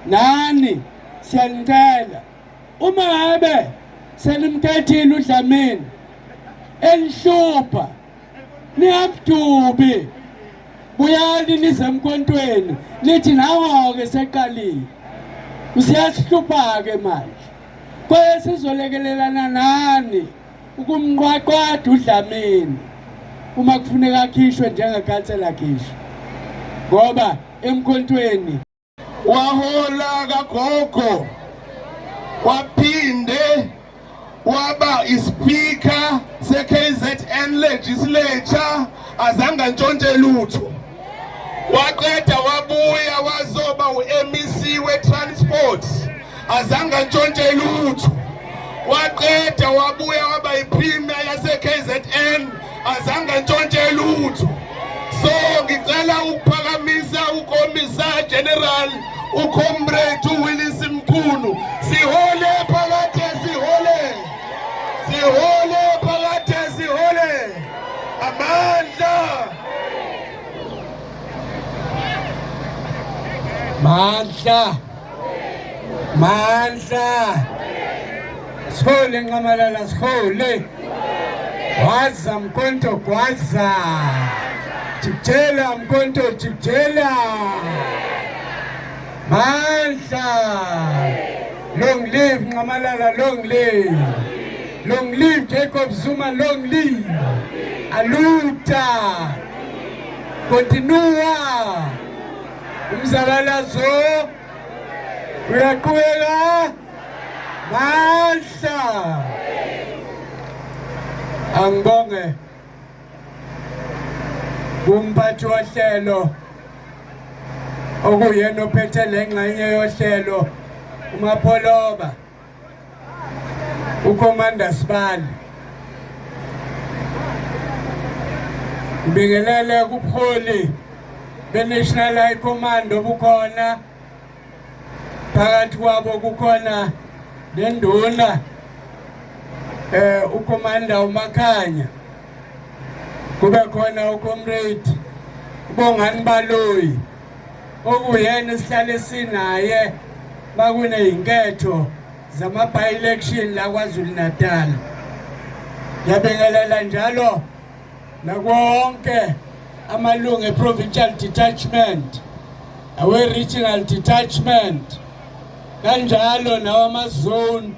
nani siyanicela uma ngabe senimkhethile uDlamini elihlupha niyabdubi buyani nize emkontweni nithi nawo-ke seqalile usiyasihlupha-ke manje kwaye sizolekelelana nani ukumqwaqwada uDlamini uma kufuneka akhishwe njengekhansela akhishwe ngoba emkontweni wahola kagogo waphinde waba ispeaker se-KZN legislature azange ntshontshe lutho waqeda wabuya wazoba u-MEC we-transport azange ntshontshe lutho waqeda wabuya waba yi-premier yase-KZN azange ntshontshe lutho so ngicela ukuphakamisa ukomisar general ucomrade uWillis Mkhunu sihole phakathe sihole phakathe sihole amandla sihole Nxamalala sihole gwaza Mkhonto gwaza jikjela Mkhonto jikjela mandla long live Nxamalala long live Jacob Zuma long live aluta continua umzabalazo uyaqhubeka mandla angibonge kumphathi wohlelo okuyena ophethe lengxenye yohlelo uMapholoba uCommander Sibali ngibingelele kubuholi beNational High Command obukhona phakathi kwabo kukhona nenduna uCommander uMakhanya kube khona uComrade uBongani Baloyi okuyena sihlale sinaye bakuneyinketho zama-by-election la KwaZulu Natal. Ngiyabingelela njalo nakonke amalungu e-provincial detachment awe-regional detachment kanjalo nawama-zone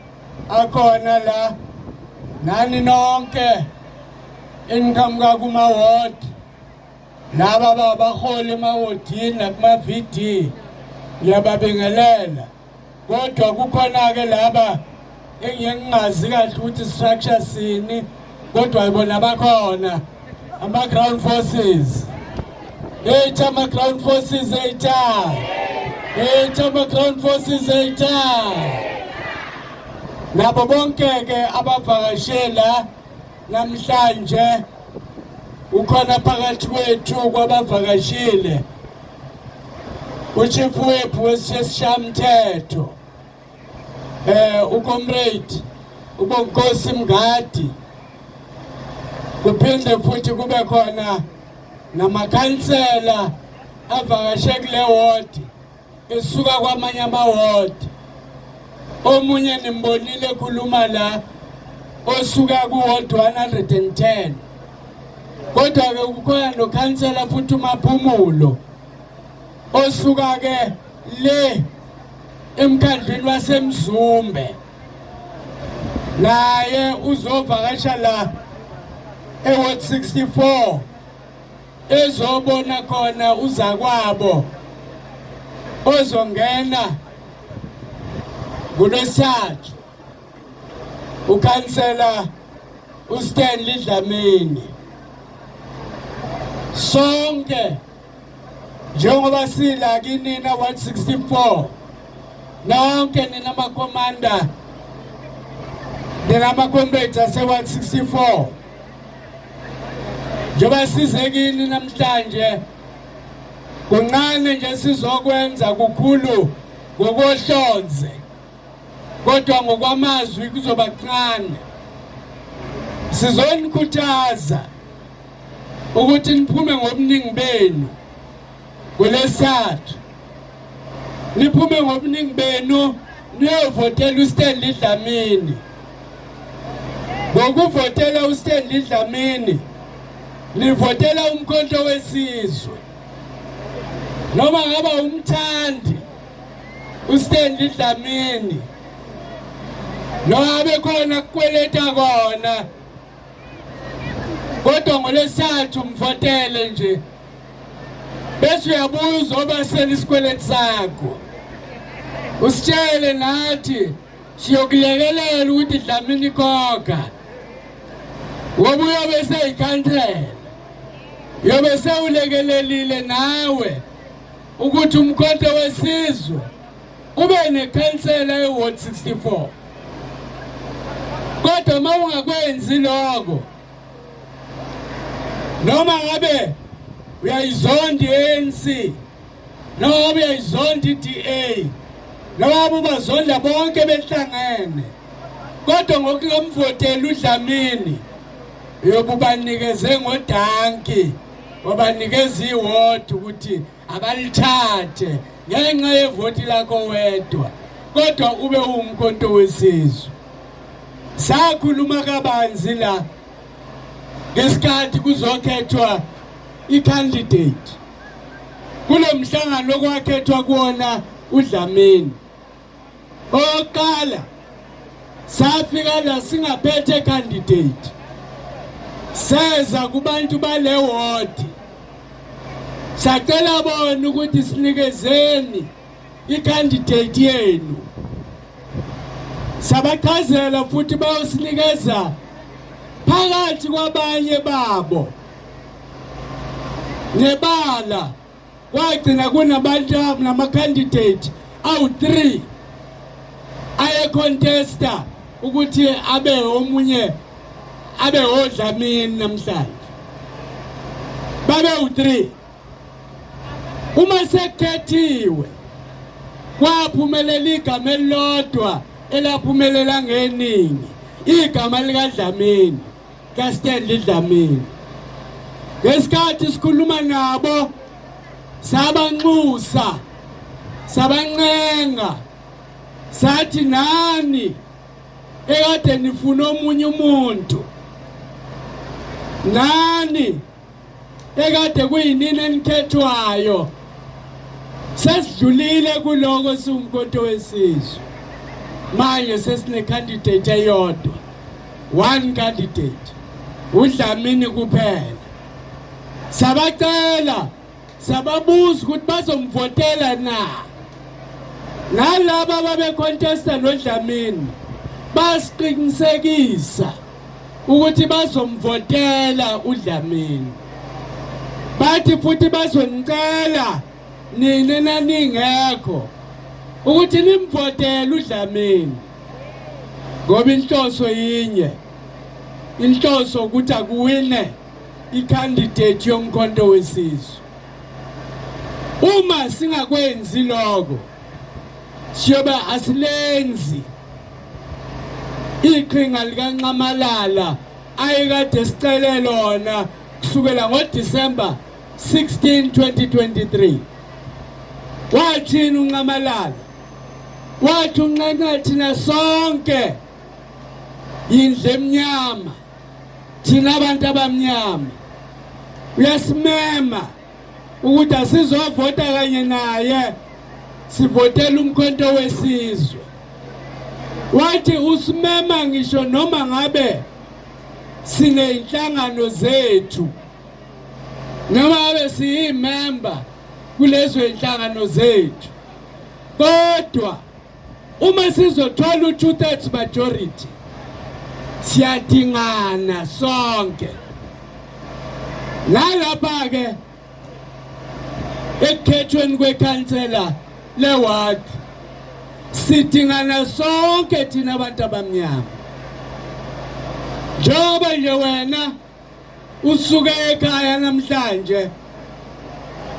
akhona la nani nonke eniqhamuka kuma-ward laba babaholi emawodini nakuma-VD ngiyababingelela kodwa kukhona-ke laba engingazi kahle ukuthi structure sini kodwa bona bakhona ama-ground forces ethi ama-ground forces ethi ama-ground forces nabo bonke-ke abavakashela namhlanje ukhona phakathi kwethu kwabavakashile uchief whip wesishamthetho uComrade uBonkosi Mngadi kuphinde futhi kube khona namakhansela avakashe kule ward esuka kwamanye ama-ward omunye nimbonile ekhuluma la osuka ku-ward 110 kodwa-ke kukhona nokhansela futhi uMaphumulo osuka-ke le emkhandlwini waseMzumbe naye uzovakasha la eWard 64 ezobona khona uzakwabo ozongena kuLwesithathu ukhansela uStanley Dlamini. Sonke njengoba sila kinina 164 nonke nina makomanda ninama-comrades ase-164 njengoba sizekini namhlanje kuncane nje sizokwenza kukhulu ngokohlonze kodwa ngokwamazwi kuzoba kuncane. Sizonikhuthaza ukuthi niphume ngobuningi benu kuLesathu niphume ngobuningi benu niyovotela uStanley Dlamini. Ngokuvotela uStanley Dlamini nivotela umkhonto wesizwe. Noma ngaba umthandi uStanley Dlamini nobe khona kukweleta kona, kodwa ngolesathu mvotele nje bese uyabuza obasela isikweleti sakho, usitshele nathi siyokulekelela ukuthi Dlamini khokha. Ngoba uyobe seyikhansela, uyobe sewulekelelile nawe ukuthi umkhonto wesizwe ube nekhansela eWard 64. Kodwa uma ungakwenzi lokho, noma ngabe uyayizonda iANC, noma ngabe uyayizonda iDA, noma ngabe ubazonda bonke behlangene, kodwa ngokungamvotela uDlamini uyobe ubanikeze ngodanki, wabanikeza iwodi ukuthi abalithathe ngenxa yevoti lakho wedwa, kodwa ube umkhonto wesizwe. Sakhuluma kabanzi la ngesikhathi kuzokhethwa i-candidate kulo mhlangano okwakhethwa kuona uDlamini. Oqala safika la singaphethe candidate, seza kubantu bale ward sacela bona ukuthi sinikezeni i-candidate yenu. Sabachazela futhi bayosinikeza phakathi kwabanye babo nebala, kwagcina kunabantu nama-candidate awu-3 aye-contesta ukuthi abe omunye abe oDlamini namhlanje, babe u3. Uma sekhethiwe kwaphumelela igama elilodwa elaphumelela ngeningi, igama likaDlamini, kaStanley Dlamini. Ngesikhathi sikhuluma nabo sabanxusa, sabancenga, sathi nani ekade nifuna omunye umuntu, nani ekade kuyinini enikhethwayo, sesidlulile kuloko siwumkhonto wesizwe. Manje sesine candidate eyodwa, one candidate, uDlamini kuphela. Sabacela, sababuza ukuthi bazomvotela na. Nalabo ababecontesta noDlamini basiqinisekisa ukuthi bazomvotela uDlamini. Bathi futhi bazonicela nini naningekho ukuthi nimvotele uDlamini, ngoba inhloso yinye, inhloso ukuthi akuwine i-candidate yomkhonto wesizwe. Uma singakwenzi lokho, siyoba asilenzi iqhinga likaNcamalala ayekade sicele lona kusukela ngoDisemba 16, 2023. Wathini uNcamalala? Wathi unqenqa thina sonke indle emnyama, thina abantu abamnyama, uyasimema ukuthi asizovota kanye naye, sivotela umkhonto wesizwe. Wathi usimema ngisho noma ngabe sineyinhlangano zethu, noma ngabe siyimember kulezo inhlangano zethu, kodwa uma sizothola u2/3 majority siyadingana sonke. Nalapha ke ekukhethweni kwekhansela leward sidingana sonke thina abantu abamnyama. Njengoba nje wena usuke ekhaya namhlanje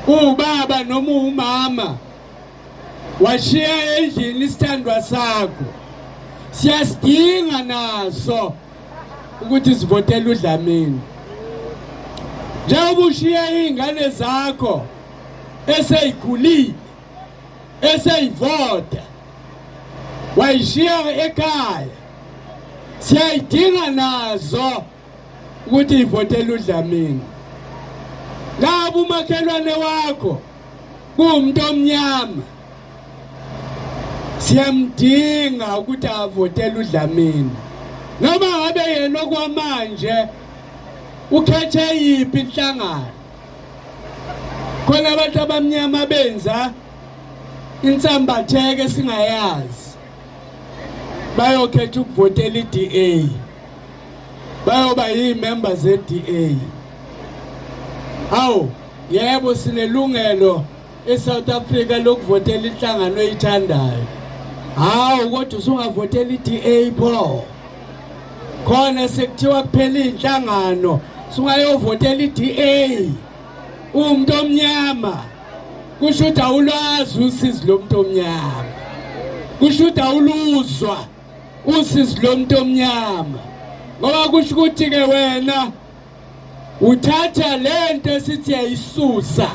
ubaba noma umama washiya endlini isithandwa sakho, siyasidinga naso ukuthi sivotele uDlamini. Njengoba ushiya izingane zakho eseyikhulile eseyivota wayishiya ekhaya siyayidinga nazo ukuthi ivotele uDlamini. Labo umakhelwane wakho kuumuntu omnyama siyamdinga ukuthi avotele uDlamini, noma ngabe yena okwamanje ukhethe yiphi inhlangano. Khona abantu abamnyama benza insambatheke singayazi, bayokhetha ukuvotela iDA, bayoba yimembers zeDA. Awu yebo sinelungelo eSouth Africa lokuvotela inhlangano oyithandayo. Hawu kodwa usungavotela iDA pho. Khona sekuthiwa kuphela inhlangano sungayovotela iDA. Umuntu omnyama kusho ukuthi awulwazi usizi lomuntu omnyama, kusho ukuthi awuluzwa usizi lomuntu omnyama, ngoba kusho ukuthi ke wena uthatha lento esithi yayisusa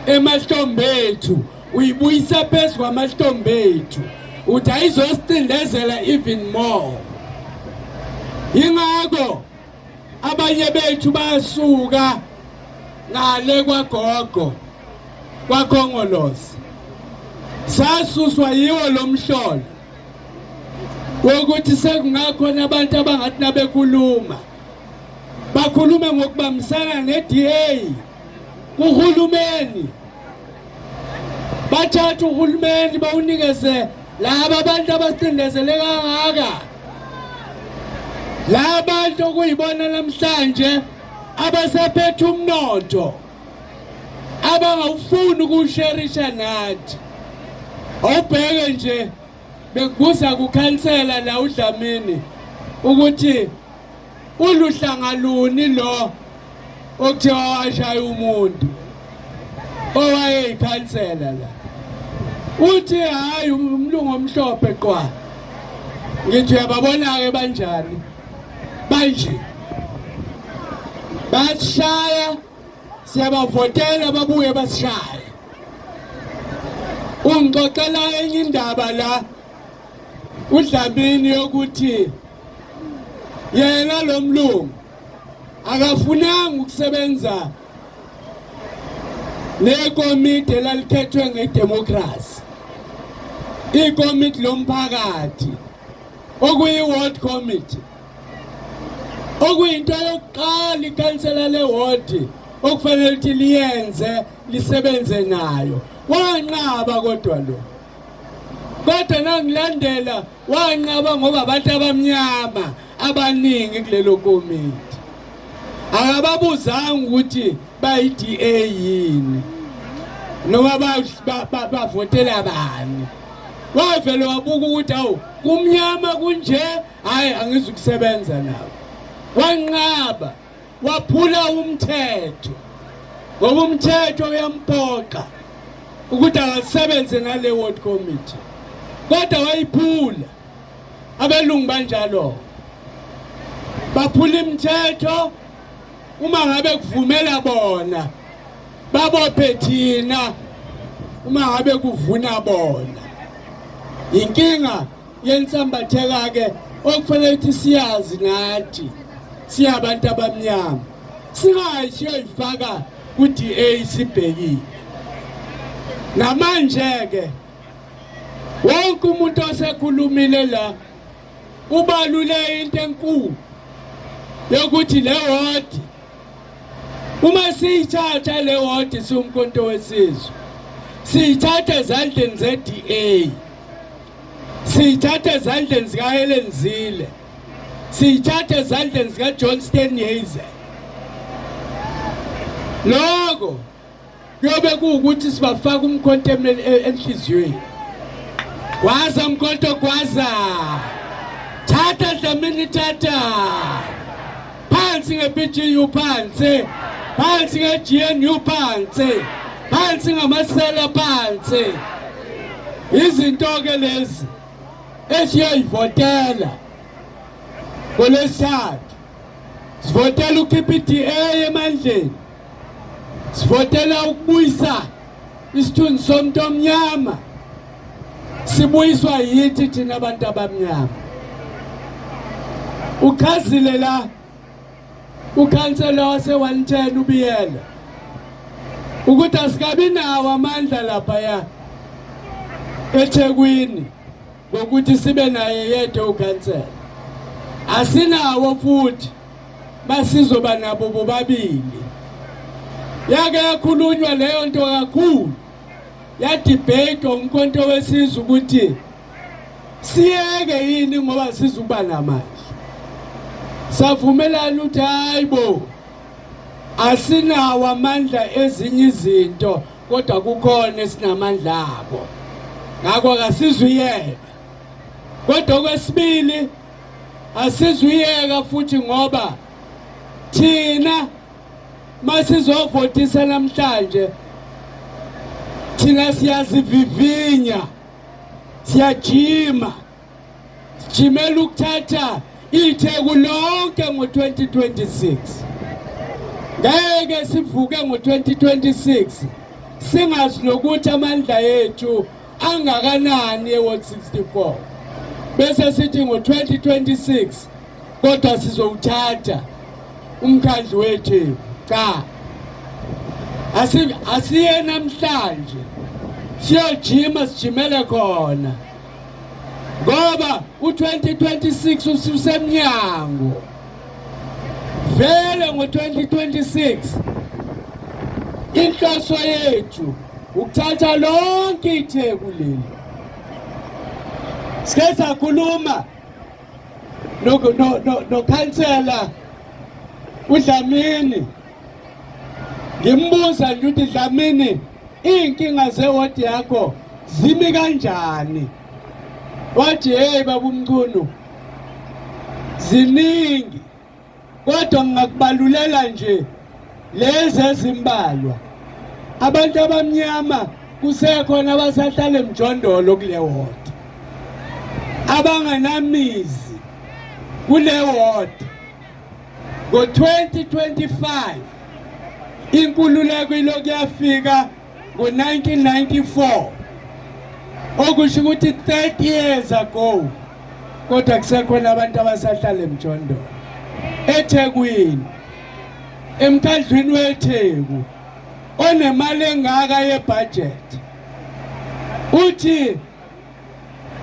emahlombe ethu uyibuyisa phezu kwamahlombe ethu uthi ayizosicindezela even more. Ingakho abanye bethu basuka ngale kwagogo kwaKhongolose, sasuswa yiwo lomhlolo wokuthi sekungakhona abantu abangathi nabekhuluma bakhulume ngokubambisana neDA kuhulumeni, bathatha uhulumeni bawunikeze laba abantu abasicindezele kangaka, laba bantu okuyibona namhlanje abasephethe umnotho abangawufuni ukusherisha nathi. Awubheke nje bekubuza kukhansela la uDlamini ukuthi uluhlanga luni lo okuthiwa washaya umuntu owayeyikhansela la, uthi hayi umlungu omhlophe qwa. Ngithi uyababona-ke banjani manje, basishaya siyabavotela babuye basishaya. Ungixoxela enye indaba la uDlamini yokuthi yena lo mlungu akafunanga ukusebenza nekomiti elalikhethwe ngedemocracy, ikomiti lomphakathi okuyi-ward committee, okuyinto yokuqala ikhansela leward okufanele ukuthi liyenze lisebenze nayo. Wanqaba kodwa lo, kodwa nangilandela wanqaba ngoba abantu abamnyama abaningi kulelo komiti akababuzanga ukuthi bayi-DA yini noma bavotela bani. Wavele wabuka ukuthi awu kumnyama kunje, hayi angizukusebenza nabo. Wanqaba waphula umthetho ngoba umthetho uyamphoqa ukuthi akasebenze ngale ward committee, kodwa wayiphula. Abelungu banjalo baphula imithetho uma ngabe kuvumela bona, babophe thina uma ngabe kuvuna bona. Inkinga yensambatheka ke okufanele ukuthi siyazi nathi siyabantu abamnyama, singayi siyoyifaka ku-DA sibhekile. Namanje ke wonke umuntu osekhulumile la ubalule into enkulu yokuthi le ward uma siyithatha le ward siwumkhonto wesizwe, siyithatha ezandleni zeDA, siyithatha ezandleni zikaHelen Zille, siyithatha ezandleni zikaJohn Steenhuisen. Lokho kuyobe kuwukuthi sibafaka umkhonto enhliziyweni. Gwaza mkhonto gwaza, thatha Dlamini thatha, phansi nge-PGU phansi, phansi nge-GNU phansi, phansi ngamasela phansi. Izinto ke lezi esiyoyivotela ngoLwesithathu. Sivotela ukhipha iDA emandleni, sivotela ukubuyisa isithunzi somuntu omnyama sibuyiswa yithi thina abantu abamnyama. Ukhazile la ukhansela wase-110 ubiyela ukuthi asikabi nawo amandla lapha ya eThekwini ngokuthi sibe naye yedwa ukhansela. Asinawo futhi basizoba nabo bobabili. Yake yakhulunywa leyo nto kakhulu. Yadebate umkhonto wesizwe ukuthi siyeke yini ngoba sizuba namandla. Savumelana ukuthi hayibo asinawo amandla ezinye izinto kodwa kukhona esinamandla abo. Ngakho akasizuyeka. Kodwa kwesibili asizuyeka futhi ngoba thina masizovotisa namhlanje thina siyazivivinya, siyajima, sijimela ukuthatha iTheku lonke ngo-2026. Ngeke sivuke ngo-2026 singazi nokuthi amandla yethu angakanani e-Ward 64. Bese sithi ngo-2026 kodwa sizowuthatha umkhandlu wethu. Cha, asiye namhlanje siyojima sijimele khona ngoba u-2026 ususemnyango. Vele ngo-2026 inhloso yethu ukuthatha lonke iTheku leli. Sike sakhuluma nokhansela uDlamini, ngimbuza nje ukuthi Dlamini inkinga zewodi yakho zimi kanjani? Wathi hey baba uMchunu ziningi kodwa ngingakubalulela nje lezi ezimbalwa. Abantu abamnyama kusekhona abasahlala eMjondolo kule wodi abanganamizi kule wodi. Ngo-2025 inkululeko ilokhu yafika ngo-1994 okusho ukuthi 30 years ago kodwa kusekhona abantu abasahlala eMjondolo. eThekwini emkhandlwini weTheku onemali engaka yebudget uthi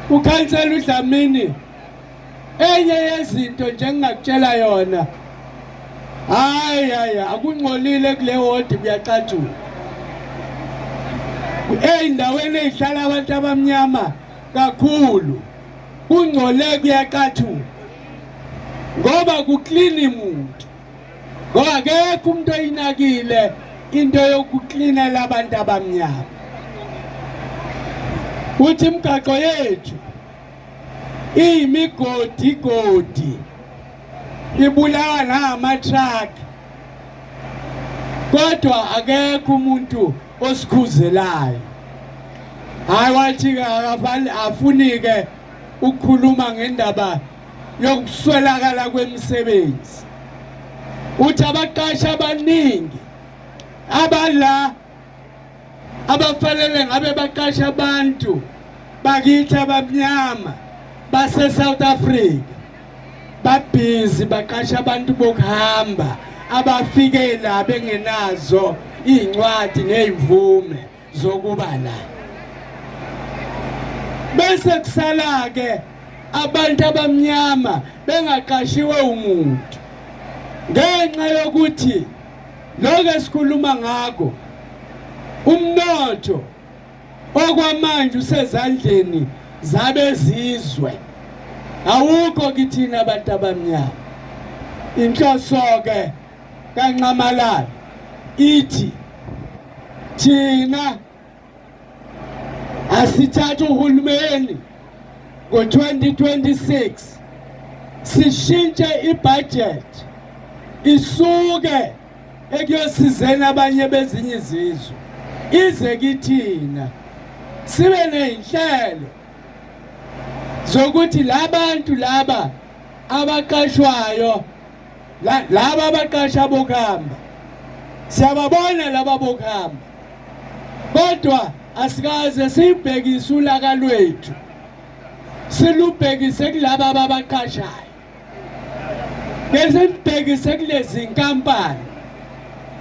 ukhansela uDlamini enye yezinto nje ngingakutshela yona hayi akungcolile kule wodi kuyaqathuka. Ey'ndaweni ey'hlala abantu abamnyama kakhulu kungcole kuyaqathuka ngoba kuklini muntu. Ngoba akekho umuntu oyinakile into yokuklinela abantu abamnyama. Uthi imigaqo yethu iyimigodi ibulawa nama-truck kodwa akekho umuntu osikhuzelayo. Hayi wathi afuni-ke ukukhuluma ngendaba yokuswelakala kwemisebenzi. Uthi abaqashi abaningi abala abafanele ngabe baqasha abantu bakithi abamnyama base-South Africa babhizi baqasha abantu bokuhamba abafike la bengenazo iy'ncwadi ney'mvume zokuba la. Bese kusala-ke abantu abamnyama bengaqashiwe umuntu ngenxa yokuthi lokho esikhuluma ngakho umnotho okwamanje usezandleni zabezizwe awukho kithina abantu abamnyama. Inhloso-ke kaNcamalala ithi thina asithathe uhulumeni ngo-2026 sishintshe ibudget isuke ekuyosizeni abanye bezinye izizwe ize kithina sibe ney'nhlelo zokuthi labantu laba abaqashwayo laba abaqasha bokuhamba siyababona laba bokuhamba kodwa asikaze sibhekise ulaka lwethu silubhekise kulaba ababaqashayo, bese libhekise kulezi inkampani,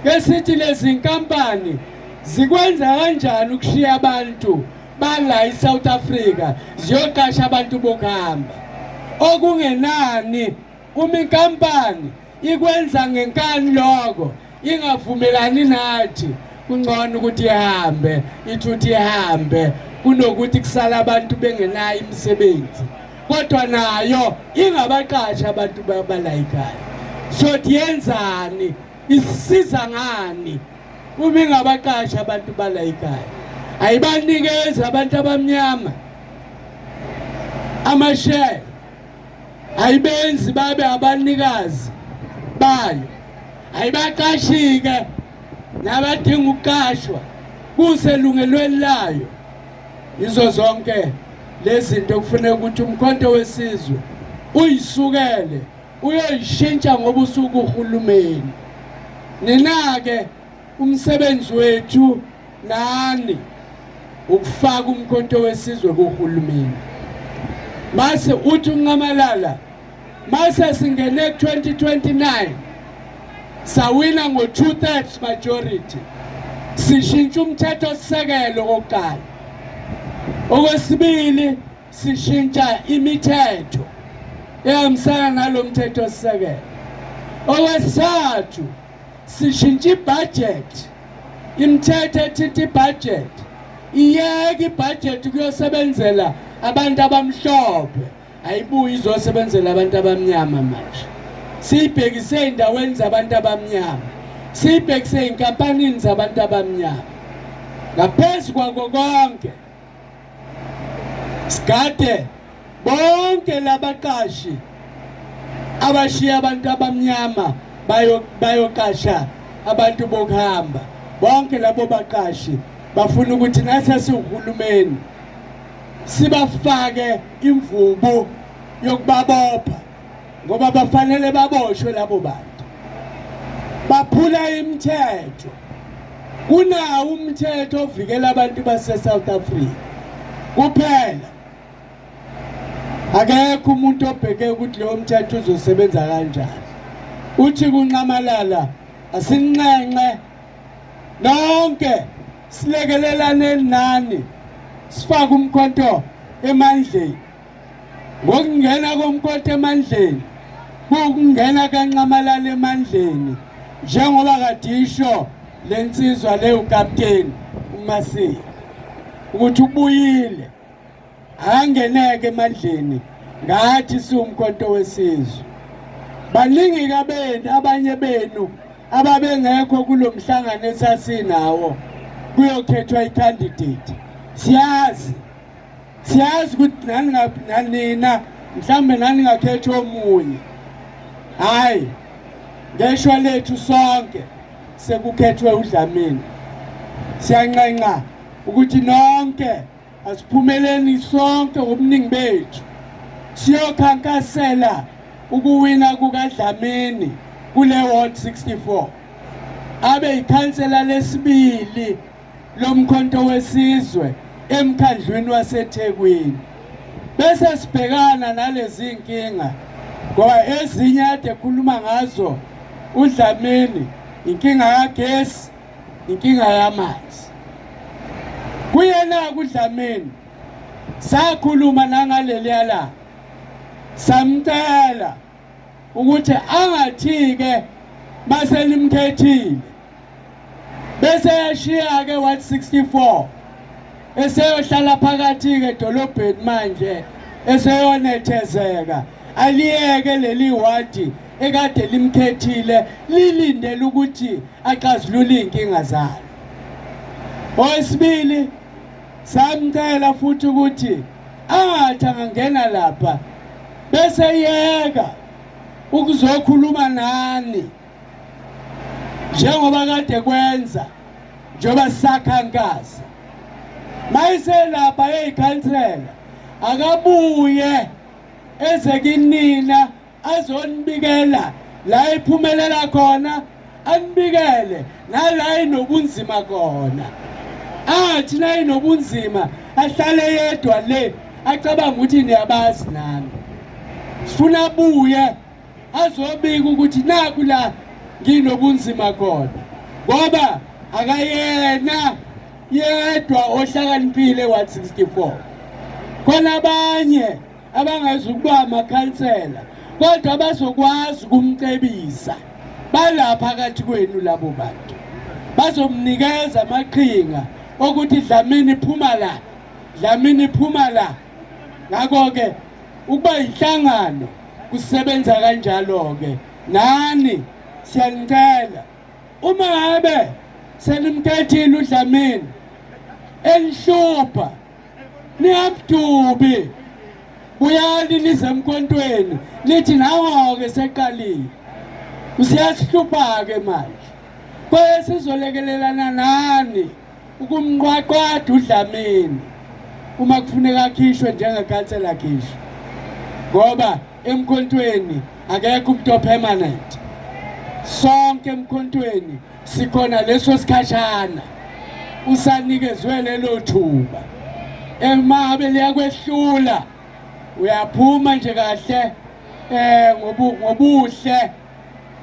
besithi lezi inkampani zikwenza kanjani ukushiya abantu bala eSouth Africa ziyoqasha abantu bokuhamba okungenani. Uma inkampani ikwenza ngenkani lokho ingavumelani nathi, kungcono ukuthi ihambe, ithuthi ihambe kunokuthi kusala abantu bengenayo imisebenzi, kodwa nayo ingabaqasha abantu bala ekhaya. So yenzani, isiza ngani uma ingabaqasha abantu bala ekhaya? Ayibanikeza abantu abamnyama amashare, ayibenzi babe abanikazi bayo, ayibaqashike nabadinga ukuqashwa kuselungelweni layo. Izo zonke lezi zinto kufanele ukuthi umkhonto wesizwe uyisukele uyoyishintsha ngoba usuku uhulumeni. Nina-ke umsebenzi wethu nani ukufaka umkhonto wesizwe kuhulumeni. Mase uthi unqamalala, mase singene ku-2029 sawina ngo-2/3 majority, sishintsha umthetho sisekelo kokuqala. Okwesibili sishintsha imithetho ehambisana nalo mthetho sisekelo. Okwesithathu sishintsha ibudget, imithetho ethithi ibudget iyeke ibudget kuyosebenzela abantu abamhlophe, ayibuyi izosebenzela abantu abamnyama manje. Siyibhekise ey'ndaweni zabantu abamnyama, siyibhekise ey'nkampanini zabantu abamnyama. Ngaphezu kwako konke sigade bonke labaqashi abashiya abantu abamnyama bayoqasha abantu bokuhamba. Bonke labo baqashi bafuna ukuthi nathi siwuhulumeni sibafake imvubu yokubabopha, ngoba bafanele baboshwe labo bantu. Baphula imithetho. Kunawo umthetho ovikela abantu base-South Africa kuphela. Akekho umuntu obheke ukuthi leyo mthetho uzosebenza kanjani. Uthi kunqamalala asinqenqe nonke silekelelane nani, sifake umkhonto emandleni. Ngokungena komkhonto emandleni kungena kanqamalala emandleni, njengoba kadisho lensizwa leyo kapteni uMasiya ukuthi ubuyile angeneke emandleni ngathi siwumkhonto wesizwe. Baningi kabeni abanye benu ababengekho kulomhlangano esasinawo kuyokhethwa icandidate. Siyazi ukuthi nanina mhlambe nani ngakhethwa omunye. Hayi, ngeshwa lethu sonke sekukhethwe uDlamini. Siyanqenqa ukuthi nonke asiphumeleni sonke ngobuningi bethu siyokhankasela ukuwina kukaDlamini kule Ward 64, abe ikhansela lesibili lomkhonto wesizwe emkhandlwini waseThekwini. Bese sibhekana nalezi inkinga, ngoba ezinye ade khuluma ngazo uDlamini, inkinga kagesi, inkinga yamanzi. Kuyena kuDlamini sakhuluma nangaleliya la, samcela ukuthi angathi-ke baselimkhethile bese yashiya-ke Ward 64 eseyohlala phakathi-ke edolobheni manje, eseyonethezeka. Aliyeke leli wadi ekade limkhethile lilindele ukuthi axazulule iy'nkinga zalo. Okwesibili samcela futhi ukuthi angathi angangena lapha bese yeka ukuzokhuluma nani njengoba kade kwenza, njengoba sisakhankasa. Mayiselapha ey'khansela akabuye eze kinina azonibikela la iphumelela khona, anibikele nala inobunzima khona. Athi na inobunzima ahlale yedwa le acabanga ukuthi niyabazi nami. Sifuna abuye azobika ukuthi naku la nginobunzima khona. Ngoba akayena yedwa ohlakaniphile wa-64. Khona abanye abangezukuba amakhansela kodwa bazokwazi ukumcebisa. Balapha phakathi kwenu labo bantu. Bazomnikeza amaqhinga ukuthi Dlamini phuma la. Dlamini phuma la. Ngakho ke ukuba inhlangano kusebenza kanjalo ke. Nani siyanicela uma ngabe senimkhethile uDlamini enhlupha niyamdubi buyani nize emkontweni nithi nawo-ke seqalile usiyasihlupha ke manje kwaye sizolekelelana nani ukumqwaqwada uDlamini uma kufuneka akhishwe njengekhansela akhishwe ngoba emkontweni akekho umuntu opermanent sonke emkontweni sikhona leso sikhashana usanikezwe lelo thuba emabe liyakwehlula uyaphuma nje kahle ngobuhle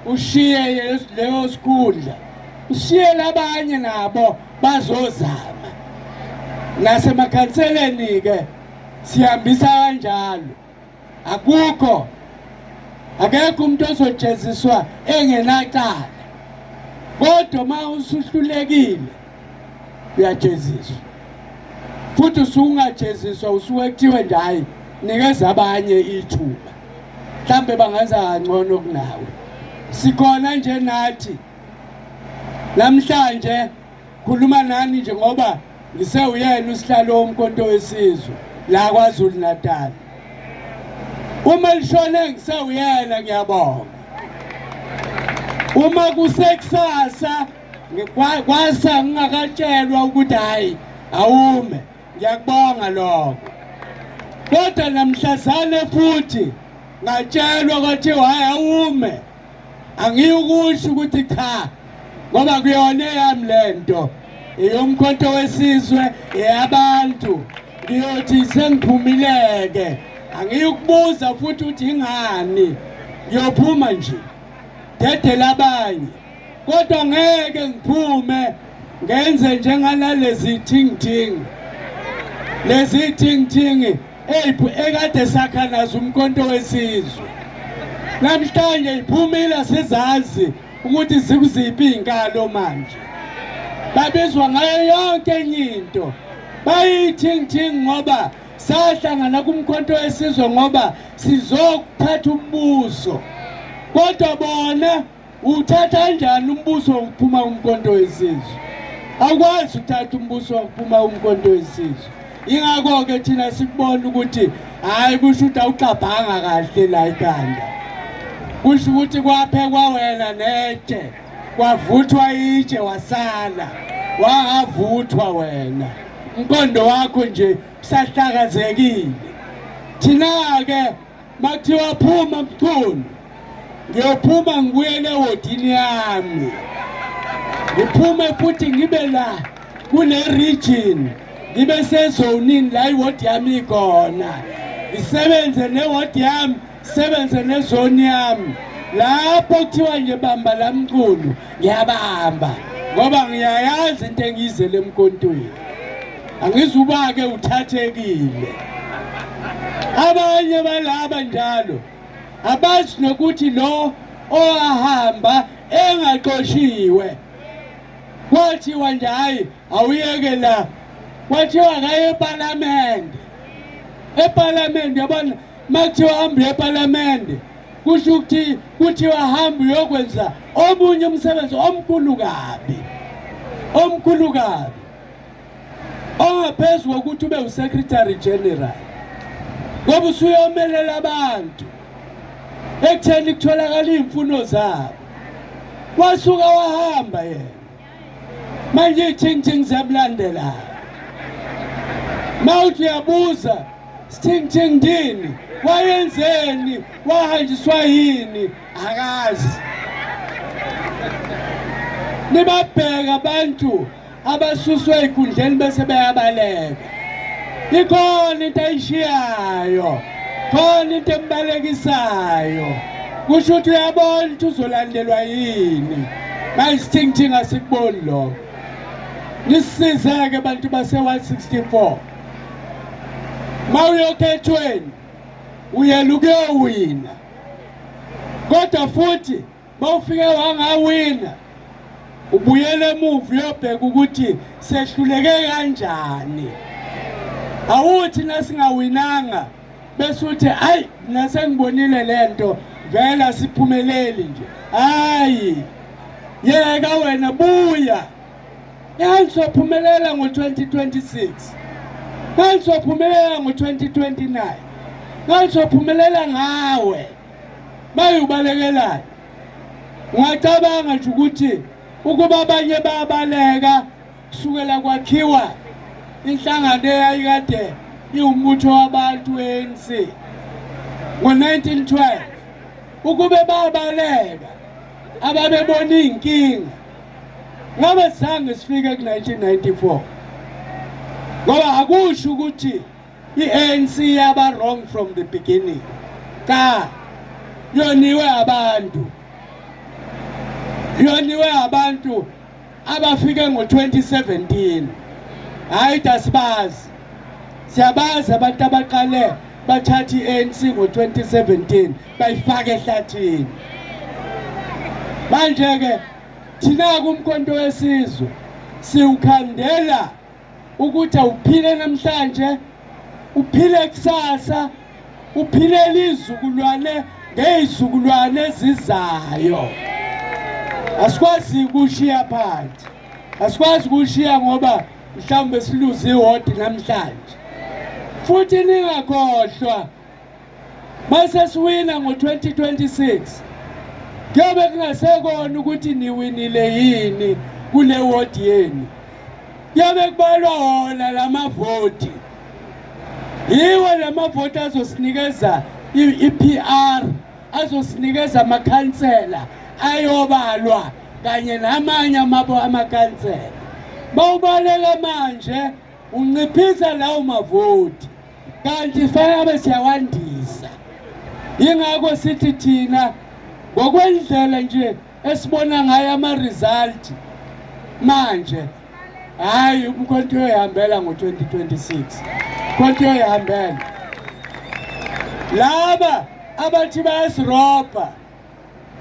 ushiye leyo sikhundla ushiye labanye nabo bazozama nasemakhanseleni ke sihambisa kanjalo akekho umuntu ozojeziswa engenacala kodwa uma usuhlulekile uyajeziswa futhi usungajeziswa usuke kuthiwe nje hayi nikeza abanye ithuba mhlambe bangaza kangcono kunawe sikhona nje nathi namhlanje khuluma nani nje ngoba ngisewuyena usihlalo womkhonto wesizwe la kwaZulu Natal uma lishone ngisewuyena ngiyabonga uma kusekusasa kwasa ngingakatshelwa ukuthi hayi awume ngiyakubonga lokho kodwa namhlazane futhi ngatshelwa ukuthi hayi awume angiyukusho ukuthi cha ngoba kuyona eyami lento eyomkhonto wesizwe eyabantu ngiyothi sengiphumileke angiyukubuza futhi ukuthi ingani ngiyophuma nje dedela abanye kodwa ngeke ngiphume ngenze njenganalezi thing lezi thing ekade sakha nazo umkhonto wesizwe namhlanje iphumile sizazi ukuthi zikuziphi izinkalo manje babizwa ngayo yonke enye into bayithi ngoba sahlangana kumkhonto wesizwe ngoba sizokuthatha umbuso kodwa bona uthatha kanjani umbuso ukuphuma umkhonto wesizwe akwazi ukuthatha umbuso ukuphuma umkhonto wesizwe ingakho ke thina sikubona ukuthi hayi kusho ukuthi awuqabhanga kahle la ikhanda kusho ukuthi kwaphekwa wena netshe kwavuthwa itshe wasala wangavuthwa wena umqondo wakho nje usahlakazekile thina ke makuthiwa phuma mkhulu ngiyophuma ngibuyele ewodini yami ngiphume futhi ngibe la kule region ngibe sezonini la iwodi yami ikhona ngisebenze newodi yami sebenze nezoni yami lapho kuthiwa nje bamba la mkhulu ngiyabamba ngoba ngiyayazi into engiyizele emkontweni angizuba ke uthathekile abanye balaba njalo abazi nokuthi lo owahamba engaqoshiwe kwathiwa nje hayi awuyeke la kwathiwa kaye eParliament yabona makuthiwa hamba eParliament kusho ukuthi kuthiwa hamba uyokwenza omunye umsebenzi omkhulu kabi ongaphezulu kokuthi ube uSecretary General ngoba usuyomelela abantu ekutheni kutholakala imfuno zabo wasuka wahamba yena manje ithing ziyamlandela mawuthi uyabuza sithing ndini wayenzeni wahanjiswa yini akazi nibabheka abantu abasuswe ekhundleni bese beyabaleka ikhona into ayishiyayo, khona into embalekisayo. Kusho ukuthi uyabona ukuthi uzolandelwa yini. Mayisithingithingi asikuboni lokho. Nisizeke bantu base 164. Mawuyokhethweni uyela ukuyowina. Kodwa futhi bawufike wangawina ubuyele emuva uyobheka ukuthi sehluleke kanjani. Awuthi nasingawinanga bese uthi hayi nasengibonile lento vela siphumeleli nje. Hayi yeka wena buya. Yangizophumelela ngo2026. Ngizophumelela ngo2029. Ngizophumelela ngawe. Bayubalekelayo. Ngicabanga nje ukuthi ukuba abanye babaleka kusukela kwakhiwa inhlangano eyayikade iwumbutho wabantu ANC ngo1912 ukube babaleka ababebona inkinga ngabe sange sifike ku1994 ngoba akusho ukuthi iANC yaba wrong from the beginning. Cha, yoniwe abantu abafike ngo2017. Hayi dasibazi. Siyabazi abantu abaqale bathatha iANC ngo2017 bayifaka ehlathini. Manje ke thina kumkhonto wesizwe siwukhandela ukuthi awuphile namhlanje, uphile kusasa, uphile izizukulwane ngezizukulwane ezizayo. Asikwazi ukushiya phansi. Asikwazi ukushiya ngoba mhlawumbe siluze iwodi namhlanje. Futhi ningakhohlwa mase siwina ngo2026 kuyobe kungasekona ukuthi niwinile yini kule wodi yenu. Kuyobe kubalwa wona lamavoti. Yiwo lamavoti azosinikeza iPR, azosinikeza amakhansela ayobalwa kanye namanye amakhansela. Bawubaleka manje unciphisa lawo mavoti kanti fanele siyawandisa. Ingakho sithi thina ngokwendlela nje esibona ngayo ama result manje hayi umkhonto uyahambela ngo2026. Umkhonto uyahambela. Laba abathi bayasirobha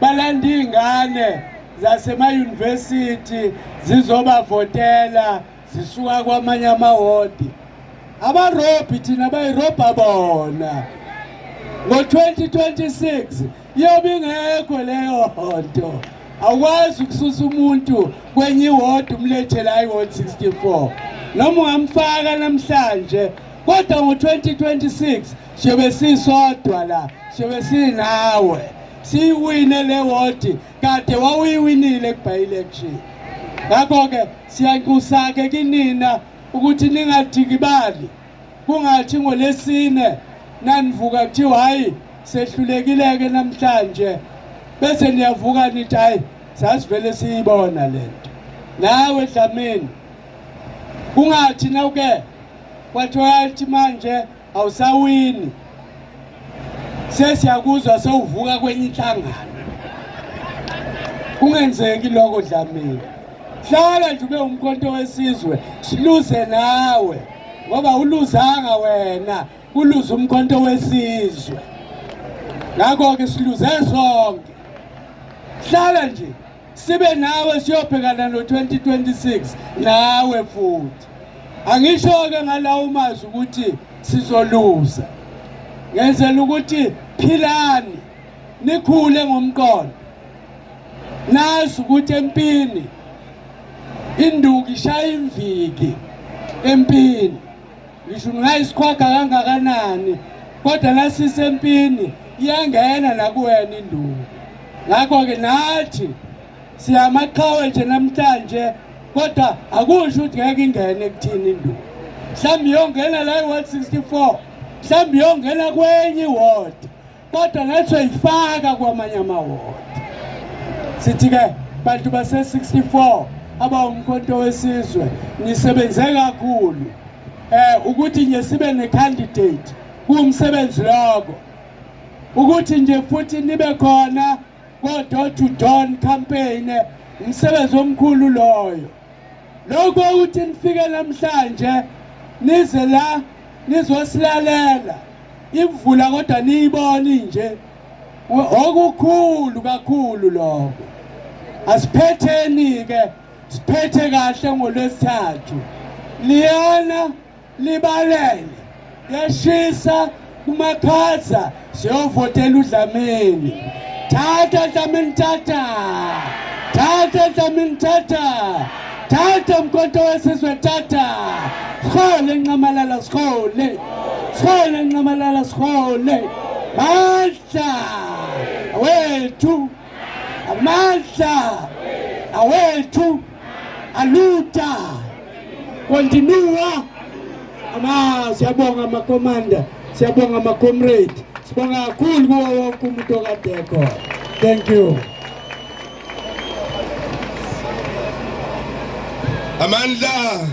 balanda ingane zasema university zizobavotela zisuka kwamanye amawodi. Abarobhi thina bayirobha bona. Ngo2026 yobe ingekho leyo nto. Awukwazi ukususa umuntu kwenye iwodi umlethe la iwodi 64. Noma ungamfaka namhlanje kodwa ngo2026 siyobe sisodwa la, siyobe sinawe. Siwine le wodi kade wawuyiwinile ku election. Ngakho ke siyankusake kinina ukuthi ningadikibali. Kungathi ngolesine nanivuka kuthiwa hayi sehlulekileke namhlanje bese niyavuka nithi hayi sasivele siyibona lento. Nawe Dlamini kungathi nawuke kwathiwa manje awusawini sesiyakuzwa sewuvuka kwenye inhlangano. Kungenzeki lokho Dlamini. Hlala nje ube umkhonto wesizwe siluze nawe ngoba uluzanga wena, kuluza umkhonto wesizwe. Ngakho ke siluze sonke. Hlala nje sibe nawe siyobhekana no2026 nawe futhi. Angisho ke ngalawo mazwi ukuthi sizoluza. Ngenzela ukuthi philani nikhule ngomqondo. Nazi ukuthi empini induku ishaya imviki empini. Ngisho ngayisikhwaga kangakanani kodwa nasisempini iyangena nakuwena induku. Ngakho ke nathi siyamaqhawe nje namhlanje kodwa akusho ukuthi ngeke ingene kuthini induku. Mhlawumbe iyongena la iward 64, mhlawumbe iyongena kwenye ward kodwa nathi uyifaka kwamanye amaward. Sithi ke bantu base 64 abawumkhonto wesizwe nisebenze kakhulu. ukuthi nje sibe necandidate kumsebenzi lokho, ukuthi nje futhi nibe khona ko door to door campaign, umsebenzi omkhulu loyo. Lokho ukuthi nifike namhlanje nize la nizosilalela imvula kodwa niyiboni nje okukhulu kakhulu lokho. Asiphetheni ke siphethe kahle ngoLwesithathu, liyana libalele yashisa kumakhaza siyovotela uDlamini. Thatha Dlamini, thatha Dlamini, thatha Umkhonto Wesizwe, thatha. Sikhole Ncamalala, sikhole Ncamalala, sikhole. Mandla awethu, amandla awethu aluta. Continua. Siyabonga amakomanda, siyabonga amacomrade, sibonga kakhulu kuwo wonke umuntu okade ekhona. Thank you. Amandla